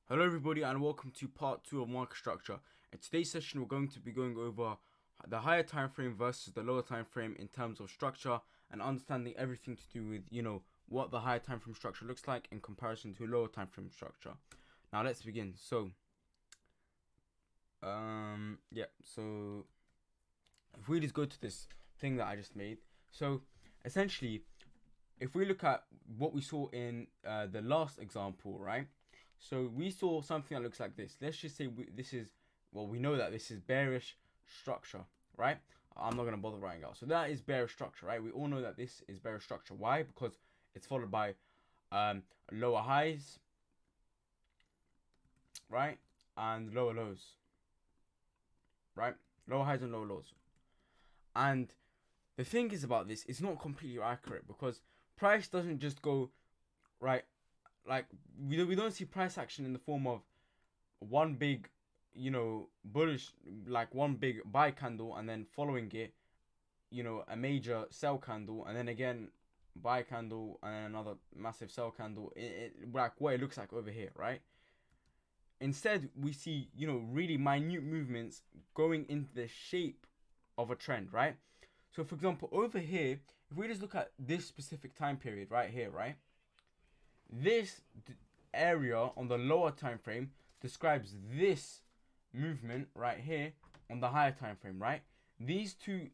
Hello everybody and welcome to part 2 of market structure. In today's session we're going to be going over the higher time frame versus the lower time frame in terms of structure and understanding everything to do with, what the higher time frame structure looks like in comparison to lower time frame structure. Now let's begin. So if we just go to this thing that I just made. So essentially, if we look at what we saw in the last example, right? So we saw something that looks like this. Let's just say we know that this is bearish structure, right? I'm not going to bother writing out. So that is bearish structure, right? We all know that this is bearish structure. Why? Because it's followed by lower highs, right? And lower lows, right? Lower highs and lower lows. And the thing is about this, it's not completely accurate because price doesn't just go, right? Like we don't see price action in the form of one big, bullish, like one big buy candle and then following it, a major sell candle and then again buy candle and then another massive sell candle. Like what it looks like over here, right? Instead, we see, really minute movements going into the shape of a trend, right? So for example, over here, if we just look at this specific time period right here, right? This area on the lower time frame describes this movement right here on the higher time frame, right? These two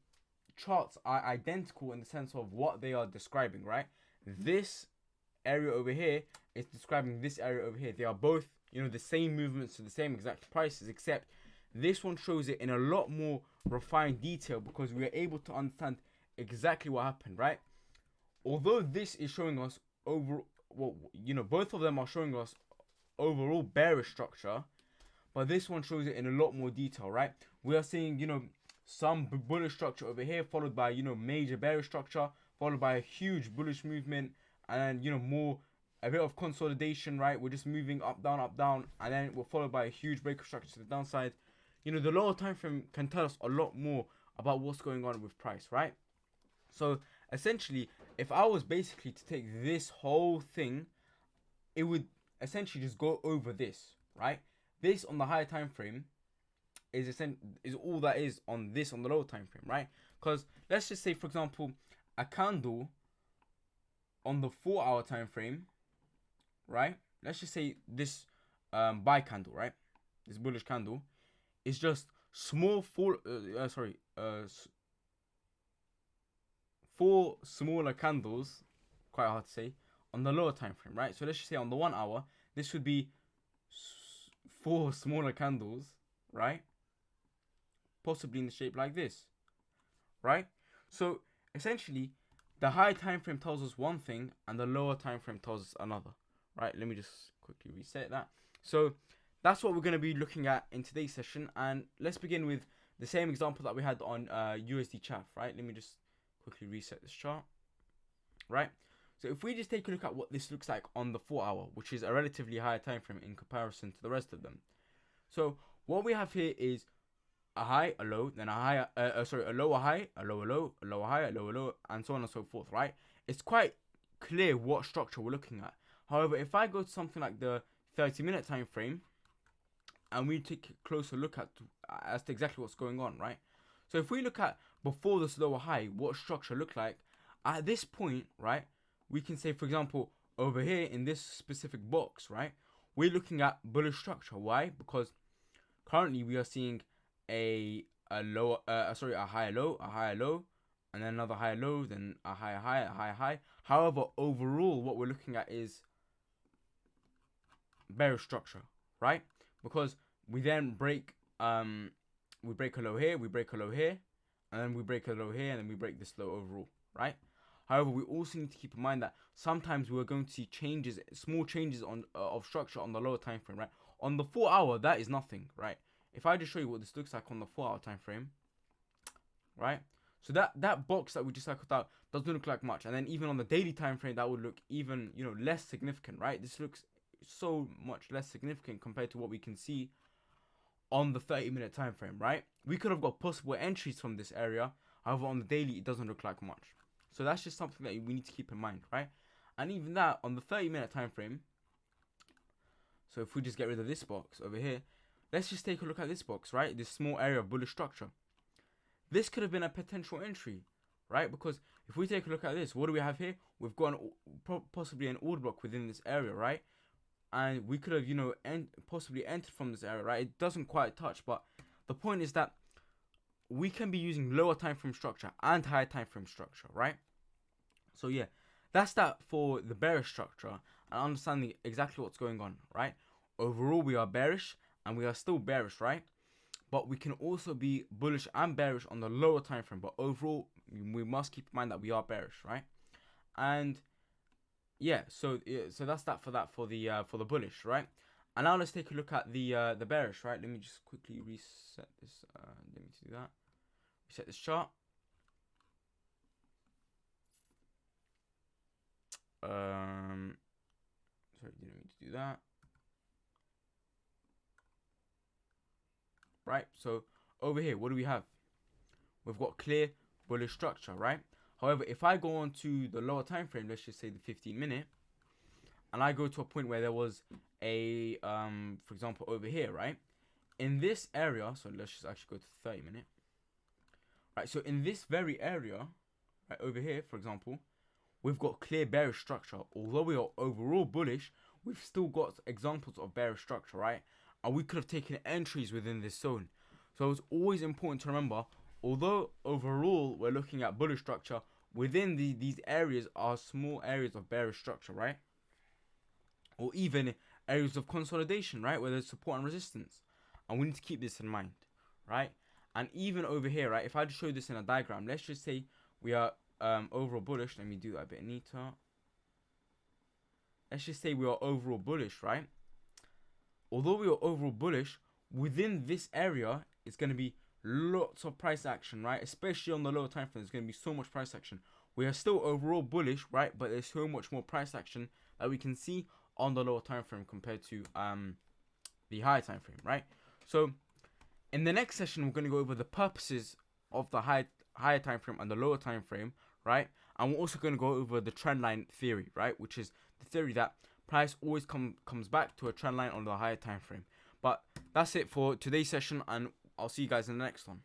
charts are identical in the sense of what they are describing, right? This area over here is describing this area over here. They are both, the same movements to the same exact prices, except this one shows it in a lot more refined detail because we are able to understand exactly what happened, right? Although this is showing us both of them are showing us overall bearish structure, but this one shows it in a lot more detail, right? We are seeing, some bullish structure over here, followed by, major bearish structure, followed by a huge bullish movement, and then, a bit of consolidation, right? We're just moving up, down, and then we're followed by a huge break of structure to the downside. The lower time frame can tell us a lot more about what's going on with price, right? So essentially, if I was basically to take this whole thing, it would essentially just go over this, right? This on the higher time frame is all that is on this on the lower time frame, right? Because let's just say, for example, a candle on the 4-hour time frame, right? Let's just say this buy candle, right? This bullish candle is just four smaller candles, quite hard to say, on the lower time frame, right? So let's just say on the 1 hour, this would be 4 smaller candles, right? Possibly in the shape like this, right? So essentially, the high time frame tells us one thing and the lower time frame tells us another, right? Let me just quickly reset that. So that's what we're going to be looking at in today's session, and let's begin with the same example that we had on USD chaff, right? Let me just quickly reset this chart, right? So if we just take a look at what this looks like on the 4-hour, which is a relatively higher time frame in comparison to the rest of them. So what we have here is a high, a low, then a lower high, a lower low, a lower high, a lower low, and so on and so forth, right? It's quite clear what structure we're looking at. However, if I go to something like the 30-minute time frame, and we take a closer look as to exactly what's going on, right? So if we look at before this lower high, what structure looked like, at this point, right, we can say, for example, over here in this specific box, right, we're looking at bullish structure. Why? Because currently we are seeing a higher low, and then another higher low, then a higher high, a higher high. However, overall, what we're looking at is bearish structure, right? Because we then break a low here, we break a low here, and then we break a low here, and then we break this low overall, right? However, we also need to keep in mind that sometimes we're going to see small changes of structure on the lower time frame, right? On the 4-hour, that is nothing, right? If I just show you what this looks like on the 4-hour time frame, right? So that box that we just circled out doesn't look like much, and then even on the daily time frame, that would look even less significant, right? This looks so much less significant compared to what we can see on the 30-minute time frame, right? We could have got possible entries from this area. However, on the daily, it doesn't look like much. So that's just something that we need to keep in mind, right? And even that on the 30-minute time frame, So if we just get rid of this box over here, let's just take a look at this box, right? This small area of bullish structure. This could have been a potential entry, right? Because if we take a look at this, what do we have here? We've got possibly an order block within this area, right? And we could have, you know, possibly entered from this area, right? It doesn't quite touch, but the point is that we can be using lower time frame structure and higher time frame structure, right? So yeah, that's that for the bearish structure and understanding exactly what's going on, right? Overall, we are bearish and we are still bearish, right? But we can also be bullish and bearish on the lower time frame. But overall, we must keep in mind that we are bearish, right? And yeah, so that's that for the bullish, right? And now let's take a look at the bearish, right? Let me just quickly reset this. Let me do that. Reset this chart. Sorry, didn't mean to do that. Right, so over here, what do we have? We've got clear bullish structure, right? However, if I go on to the lower time frame, let's just say the 15-minute, and I go to a point where there was a for example over here, right? In this area, so let's just actually go to 30-minute. Right, so in this very area, right over here, for example, we've got clear bearish structure. Although we are overall bullish, we've still got examples of bearish structure, right? And we could have taken entries within this zone. So it's always important to remember, although overall we're looking at bullish structure, within these areas are small areas of bearish structure, right? Or even areas of consolidation, right? Where there's support and resistance. And we need to keep this in mind, right? And even over here, right? If I just show this in a diagram, let's just say we are overall bullish. Let me do that a bit neater. Let's just say we are overall bullish, right? Although we are overall bullish, within this area, it's going to be lots of price action, right? Especially on the lower time frame, there's going to be so much price action. We are still overall bullish, right? But there's so much more price action that we can see on the lower time frame compared to the higher time frame, right? So in the next session, we're going to go over the purposes of the higher time frame and the lower time frame, right? And we're also going to go over the trend line theory, right? Which is the theory that price always comes back to a trend line on the higher time frame. But that's it for today's session, and I'll see you guys in the next one.